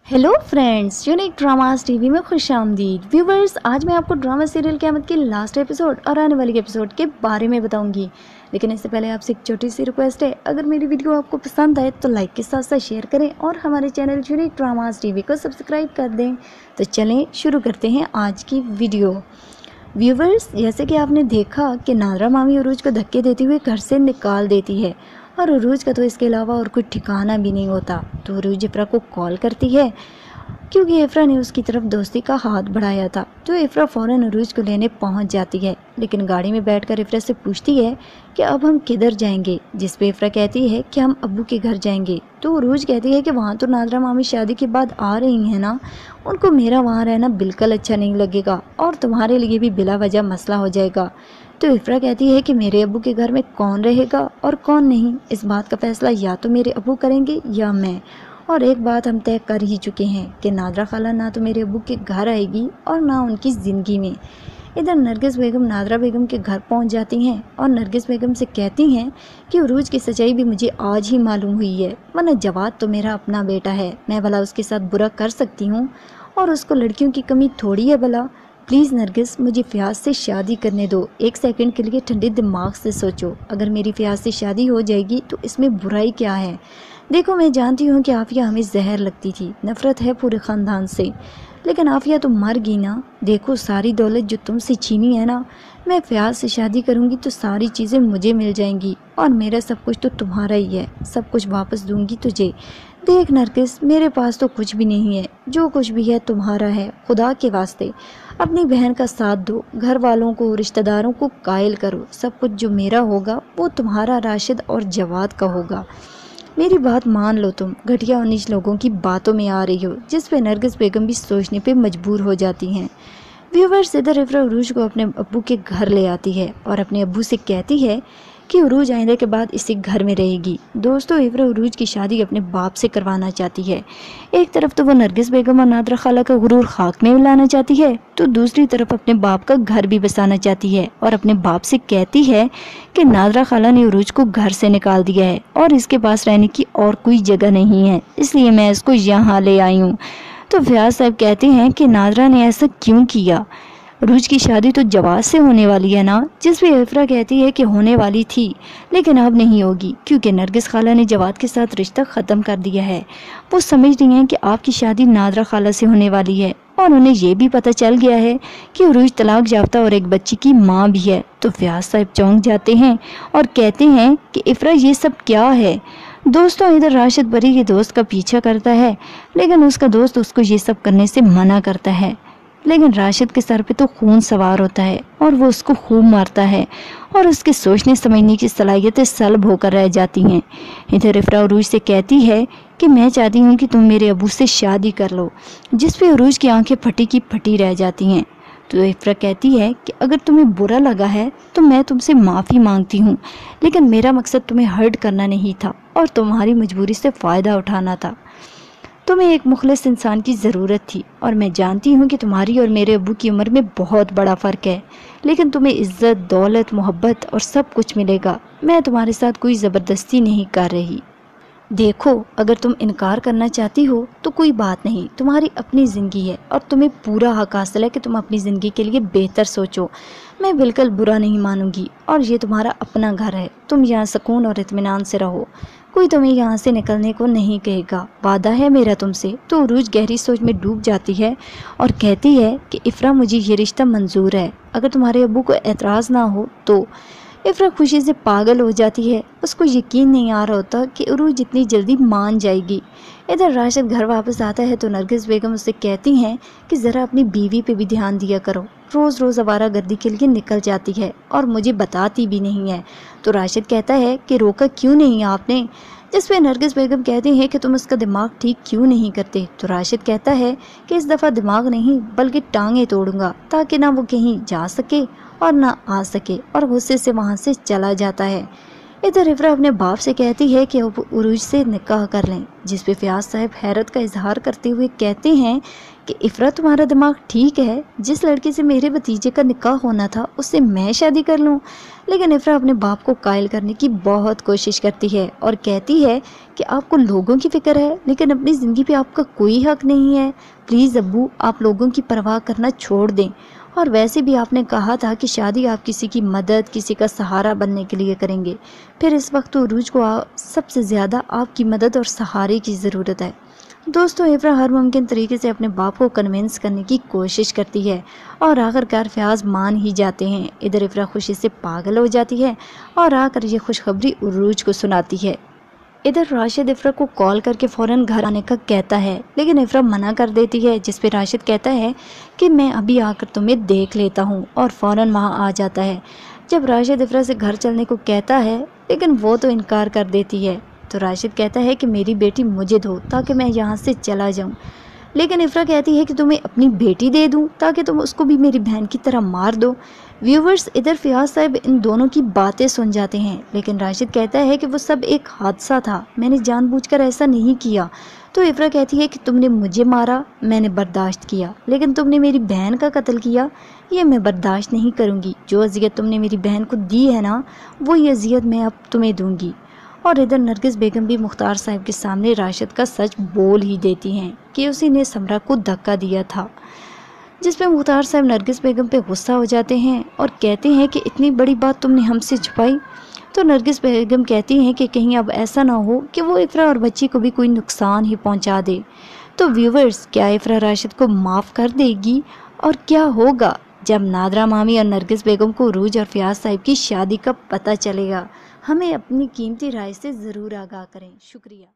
Hello friends, unique dramas TV में खुश आमदीद। व्यूवर्स, आज मैं आपको ड्रामा सीरियल क़यामत के लास्ट एपिसोड और आने वाले एपिसोड के बारे में बताऊंगी। लेकिन इससे पहले आपसे एक छोटी सी रिक्वेस्ट है, अगर मेरी वीडियो आपको पसंद आए तो लाइक के साथ साथ शेयर करें और हमारे चैनल यूनिक ड्रामास टीवी को सब्सक्राइब कर दें। तो चलें शुरू करते हैं आज की वीडियो। व्यूवर्स, जैसे कि आपने देखा कि नादरा मामी उरूज को धक्के देते हुए घर से निकाल देती है और उरूज का तो इसके अलावा और कोई ठिकाना भी नहीं होता। तो उरूज इफ्रा को कॉल करती है क्योंकि इफ्रा ने उसकी तरफ दोस्ती का हाथ बढ़ाया था। तो इफ्रा फ़ौरन उरूज को लेने पहुंच जाती है, लेकिन गाड़ी में बैठकर इफ्रा से पूछती है कि अब हम किधर जाएंगे, जिस पे इफ्रा कहती है कि हम अब्बू के घर जाएंगे। तो उरूज कहती है कि वहाँ तो नादरा मामी शादी के बाद आ रही हैं ना, उनको मेरा वहाँ रहना बिल्कुल अच्छा नहीं लगेगा और तुम्हारे लिए भी बिला वजह मसला हो जाएगा। तो इफ्रा कहती है कि मेरे अब्बू के घर में कौन रहेगा और कौन नहीं, इस बात का फैसला या तो मेरे अब्बू करेंगे या मैं। और एक बात हम तय कर ही चुके हैं कि नादरा खाला ना तो मेरे अब्बू के घर आएगी और ना उनकी ज़िंदगी में। इधर नरगिस बेगम नादरा बेगम के घर पहुंच जाती हैं और नरगिस बेगम से कहती हैं कि उरूज की सच्चाई भी मुझे आज ही मालूम हुई है, वरना जवाद तो मेरा अपना बेटा है, मैं भला उसके साथ बुरा कर सकती हूँ और उसको लड़कियों की कमी थोड़ी है भला। प्लीज़ नरगिस, मुझे फ़याज़ से शादी करने दो। एक सेकंड के लिए ठंडे दिमाग से सोचो, अगर मेरी फ़याज़ से शादी हो जाएगी तो इसमें बुराई क्या है। देखो, मैं जानती हूँ कि आफिया हमें जहर लगती थी, नफ़रत है पूरे ख़ानदान से, लेकिन आफिया तो मर गई ना। देखो, सारी दौलत जो तुमसे छीनी है ना, मैं फ़याज़ से शादी करूँगी तो सारी चीज़ें मुझे मिल जाएंगी और मेरा सब कुछ तो तुम्हारा ही है, सब कुछ वापस दूँगी तुझे। देख नरगिस, मेरे पास तो कुछ भी नहीं है, जो कुछ भी है तुम्हारा है। खुदा के वास्ते अपनी बहन का साथ दो, घर वालों को रिश्तेदारों को कायल करो, सब कुछ जो मेरा होगा वो तुम्हारा, राशिद और जवाद का होगा। मेरी बात मान लो, तुम घटिया और नीच लोगों की बातों में आ रही हो, जिस पे नरगिस बेगम भी सोचने पे मजबूर हो जाती हैं। व्यूवर्स, इधर इफ्रा उरूज को अपने अब्बू के घर ले आती है और अपने अब्बू से कहती है कि उरूज आइंदा के बाद इसी घर में रहेगी। दोस्तों, इफ्रा उरूज की शादी अपने बाप से करवाना चाहती है। एक तरफ तो वो नरगिस बेगम और नादरा खाला का गुरूर खाक में मिलाना चाहती है, तो दूसरी तरफ अपने बाप का घर भी बसाना चाहती है और अपने बाप से कहती है कि नादरा खाला ने उरूज को घर से निकाल दिया है और इसके पास रहने की और कोई जगह नहीं है, इसलिए मैं इसको यहाँ ले आई हूँ। तो फ़याज़ साहब कहते हैं कि नादरा ने ऐसा क्यों किया, उरूज की शादी तो जवाद से होने वाली है ना। जिस पे इफ्रा कहती है कि होने वाली थी लेकिन अब नहीं होगी, क्योंकि नरगिस खाला ने जवाद के साथ रिश्ता ख़त्म कर दिया है। वो समझ रही हैं कि आपकी शादी नादरा खाला से होने वाली है और उन्हें ये भी पता चल गया है कि उरूज तलाक याफ्ता और एक बच्ची की माँ भी है। तो फ़याज़ साहब चौंक जाते हैं और कहते हैं कि इफ्रा, ये सब क्या है। दोस्तों, इधर राशिद परी के दोस्त का पीछा करता है, लेकिन उसका दोस्त उसको ये सब करने से मना करता है, लेकिन राशिद के सर पे तो खून सवार होता है और वो उसको खूब मारता है और उसके सोचने समझने की सलाहियतें सल्ब होकर रह जाती हैं। इधर इफ्रा उरूज से कहती है कि मैं चाहती हूँ कि तुम मेरे अबू से शादी कर लो, जिस पे उरूज की आंखें फटी की फटी रह जाती हैं। तो इफ्रा कहती है कि अगर तुम्हें बुरा लगा है तो मैं तुमसे माफ़ी मांगती हूँ, लेकिन मेरा मकसद तुम्हें हर्ट करना नहीं था और तुम्हारी मजबूरी से फ़ायदा उठाना था। तुम्हें एक मुखलिस इंसान की ज़रूरत थी और मैं जानती हूँ कि तुम्हारी और मेरे अब्बू की उम्र में बहुत बड़ा फ़र्क है, लेकिन तुम्हें इज़्ज़त, दौलत, मोहब्बत और सब कुछ मिलेगा। मैं तुम्हारे साथ कोई ज़बरदस्ती नहीं कर रही। देखो, अगर तुम इनकार करना चाहती हो तो कोई बात नहीं, तुम्हारी अपनी ज़िंदगी है और तुम्हें पूरा हक हासिल है कि तुम अपनी ज़िंदगी के लिए बेहतर सोचो। मैं बिल्कुल बुरा नहीं मानूंगी और ये तुम्हारा अपना घर है, तुम यहाँ सुकून और इत्मीनान से रहो, कोई तुम्हें यहाँ से निकलने को नहीं कहेगा, वादा है मेरा तुमसे। तो उरूज गहरी सोच में डूब जाती है और कहती है कि इफ्रा, मुझे ये रिश्ता मंजूर है, अगर तुम्हारे अब्बू को एतराज़ ना हो तो। इफ्रा खुशी से पागल हो जाती है, उसको यकीन नहीं आ रहा होता कि उरूज इतनी जल्दी मान जाएगी। इधर राशिद घर वापस आता है तो नरगिस बेगम उससे कहती हैं कि ज़रा अपनी बीवी पे भी ध्यान दिया करो, रोज़ रोज़ आवारागर्दी के लिए निकल जाती है और मुझे बताती भी नहीं है। तो राशिद कहता है कि रोका क्यों नहीं आपने, जिस पे नरगिस बेगम कहती है कि तुम उसका दिमाग ठीक क्यों नहीं करते। तो राशिद कहता है कि इस दफ़ा दिमाग नहीं बल्कि टांगें तोड़ूंगा, ताकि ना वो कहीं जा सके और ना आ सके, और गुस्से से वहाँ से चला जाता है। इधर इफ्रा अपने बाप से कहती है कि वो उरूज से निकाह कर लें, जिस पे फ़याज़ साहब हैरत का इजहार करते हुए कहते हैं کہ افرا तुम्हारा दिमाग ठीक है, जिस लड़के से मेरे भतीजे का निकाह होना था उससे मैं शादी कर लूं। लेकिन इफ्रा अपने बाप को कायल करने की बहुत कोशिश करती है और कहती है कि आपको लोगों की फिक्र है लेकिन अपनी ज़िंदगी पे आपका कोई हक नहीं है। प्लीज़ अब्बू, आप लोगों की परवाह करना छोड़ दें, और वैसे भी आपने कहा था कि शादी आप किसी की मदद, किसी का सहारा बनने के लिए करेंगे। फिर इस वक्त तो उरूज को सबसे ज़्यादा आपकी मदद और सहारे की ज़रूरत है। दोस्तों, इफ्रा हर मुमकिन तरीके से अपने बाप को कन्विंस करने की कोशिश करती है और आखिरकार फयाज मान ही जाते हैं। इधर इफ्रा खुशी से पागल हो जाती है और आकर ये खुशखबरी उरूज को सुनाती है। इधर राशिद इफ्रा को कॉल करके फ़ौरन घर आने का कहता है, लेकिन इफ्रा मना कर देती है, जिस पे राशिद कहता है कि मैं अभी आकर तुम्हें देख लेता हूँ, और फ़ौरन वहाँ आ जाता है। जब राशिद इफ्रा से घर चलने को कहता है लेकिन वो तो इनकार कर देती है, तो राशिद कहता है कि मेरी बेटी मुझे दो ताकि मैं यहाँ से चला जाऊँ। लेकिन इफ्रा कहती है कि तुम्हें अपनी बेटी दे दूं ताकि तुम उसको भी मेरी बहन की तरह मार दो। व्यूवर्स, इधर फयाज साहब इन दोनों की बातें सुन जाते हैं, लेकिन राशिद कहता है कि वो सब एक हादसा था, मैंने जानबूझकर ऐसा नहीं किया। तो इफ्रा कहती है कि तुमने मुझे मारा, मैंने बर्दाश्त किया, लेकिन तुमने मेरी बहन का कत्ल किया, ये मैं बर्दाश्त नहीं करूँगी। जो अजियत तुमने मेरी बहन को दी है ना, वही अजियत मैं अब तुम्हें दूँगी। और इधर नरगिस बेगम भी मुख्तार साहब के सामने राशिद का सच बोल ही देती हैं कि उसी ने समरा को धक्का दिया था, जिस पे मुख्तार साहब नरगिस बेगम पे गुस्सा हो जाते हैं और कहते हैं कि इतनी बड़ी बात तुमने हमसे छुपाई। तो नरगिस बेगम कहती हैं कि कहीं अब ऐसा ना हो कि वो इफ्रा और बच्ची को भी कोई नुकसान ही पहुंचा दे। तो व्यूवर्स, क्या इफ्रा राशिद को माफ़ कर देगी, और क्या होगा जब नादरा मामी और नरगिस बेगम को उरूज और फयाज साहब की शादी का पता चलेगा? हमें अपनी कीमती राय से ज़रूर आगाह करें। शुक्रिया।